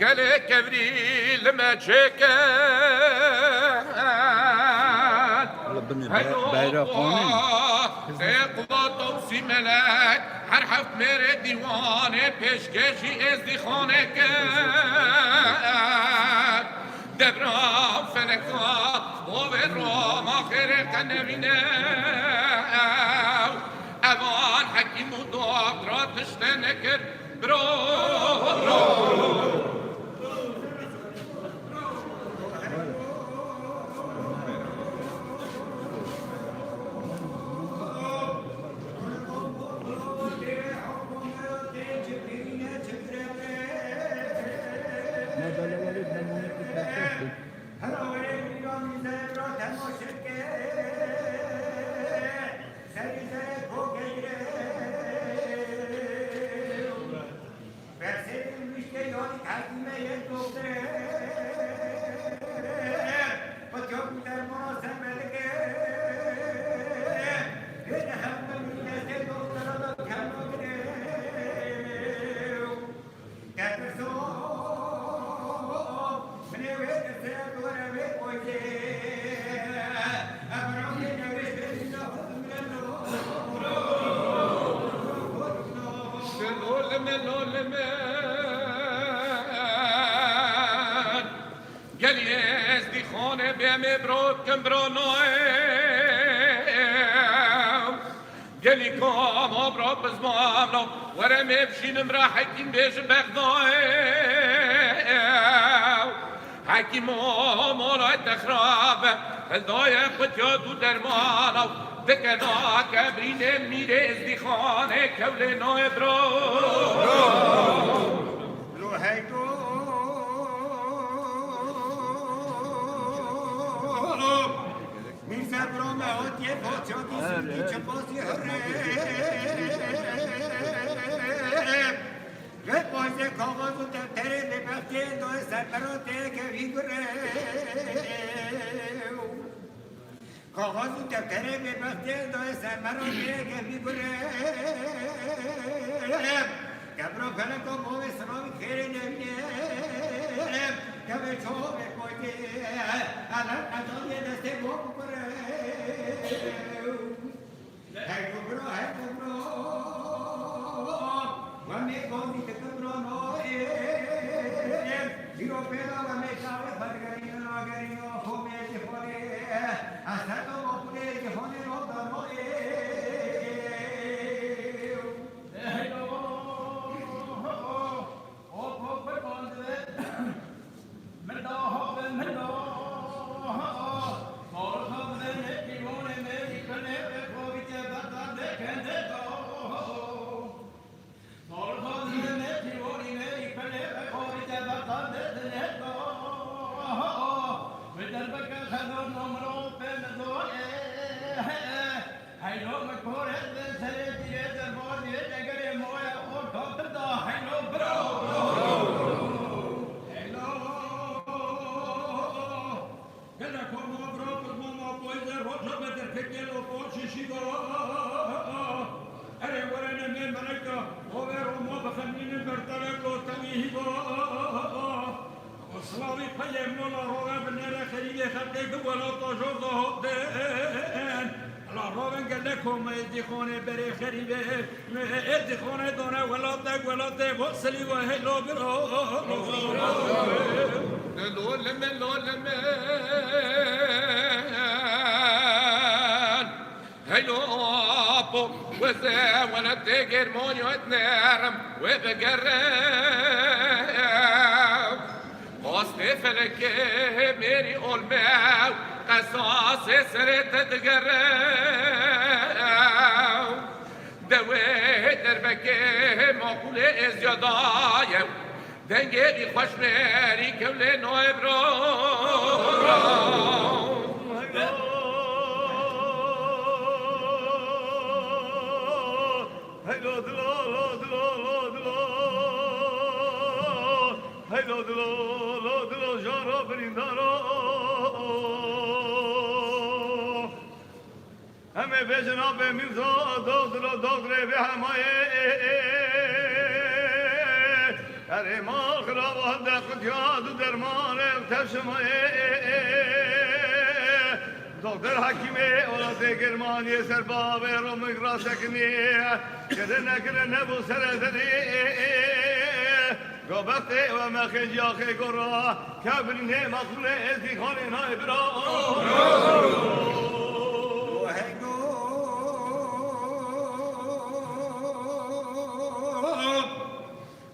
قال كبري لما تشكل قضا توصي ملاك حرحف مير ديوانه پیشکشی ازدی خانه کرد دبرا فلکات و به رام آخر قنبینه اوان حکیم و دکترا تشته نکر برو ورم بشینم را حکیم بیش بغداد حکیم مولای تخراب فلدای خودیا دو درمانو دکنا کبرین میره ازدی خانه کول نای برو هیدو میرزا برو مهات یه پاچا دیسونی چه بازی هره و بازی کاغذ و دفتره به بختی دوی سرپراته که ویگره کاغذ و دفتره به بختی دوی سرپراته که ویگره کبرا فلکا موه سرامی خیره نمینه کبر چوه بایده الان اتان یه دسته بو بکره هی کبرا ومی کودی تکبرانو بیرو پیدا ومی شاوه فرگرین آگرین خوبه جفانه اصلا مپوله جفانه رو دانو خانه بره خریبه ادی خانه دونه ولاده وصلی و هلو برو لولم هلو ابو وزا ولا تجر موني وتنارم وبقرب قصد فلك ميري الماء قصاص سرت تقرب دوي دربك مقول ازيادايا دنگی خوش مری کول نوبرو همه به جناب میرزا دادر به همه اره ما خرابات دقت یاد درمان تشمایه دکتر حکیمه اولاد گرمانی سر باب رو مگرا سکنی کده نکنه نبو سرزنی گابته و مخیج یاخی گرا کبرینه مخوله ازی خانه نای برا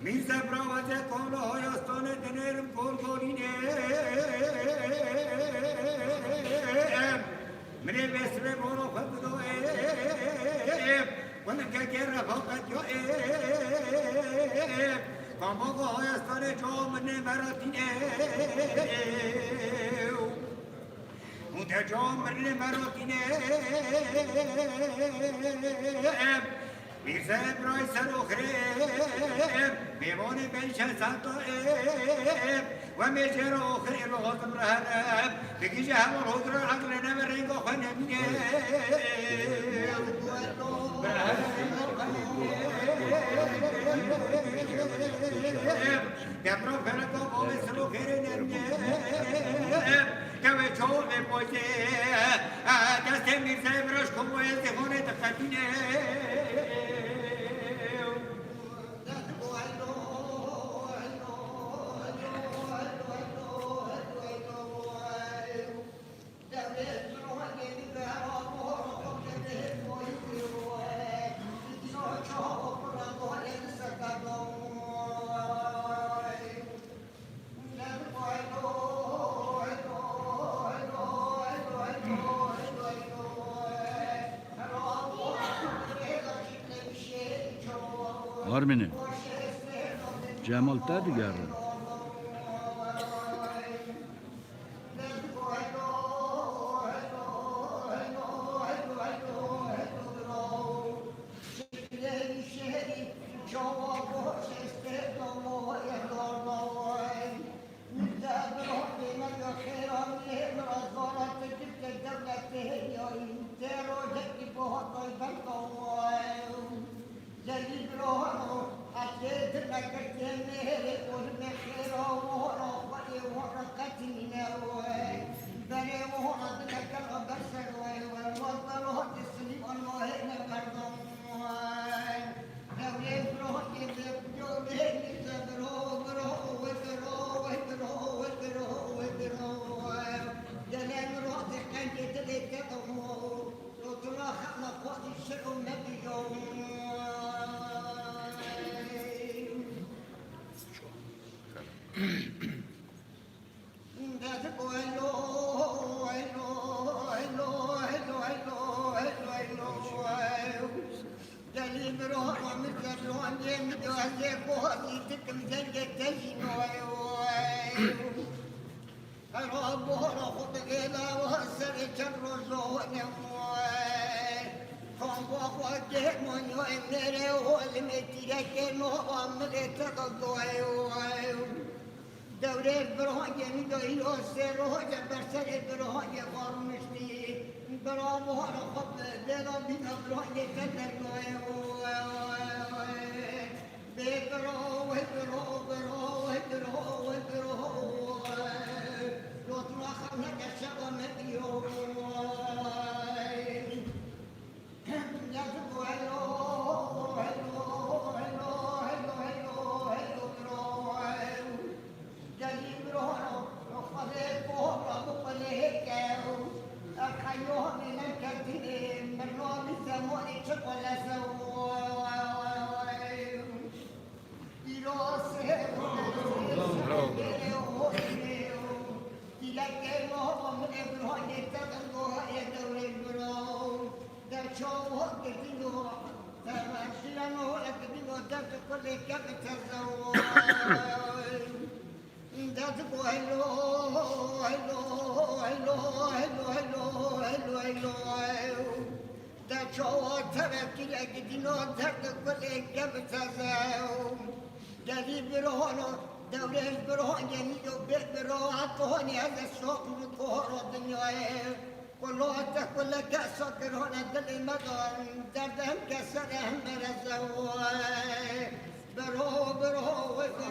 میرزا براوزه کالا هایستان دنرم کل کلینه منی بسر بارو خود دوئه ونکه گر رفاقت جوئه کامباقا هایستان جا منی مراتینه متجا منی مراتینه میرزا ابرای سر اخرم میوان بنش سلطائم و میجر اخرم و غضب رهنم بگی جه همون حضر عقل نمرنگ و خنمینه دبرو فرقا با مثل و خیر نمیم کمه چون بپوشه دست میرزا ابراش کن و ازدخونه دقتینه Armine. Cemal dedi geldi.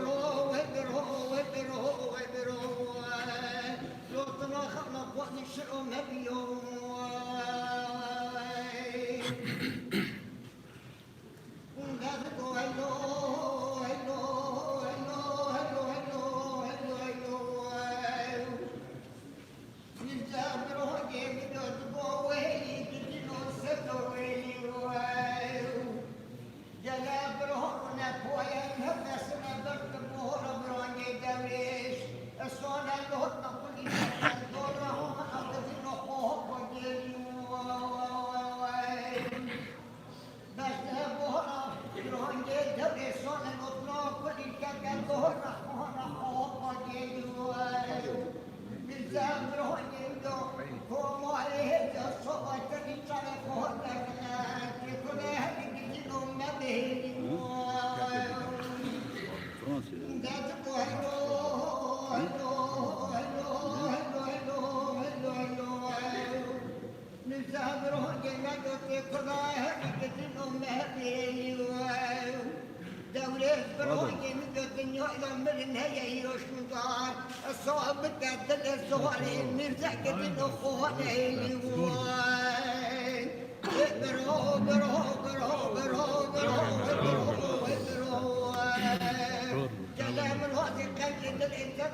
برو فرنسي الصعب بتعدل الصغار نرجع كتير أخوة كلام الوقت كان جد الإنسان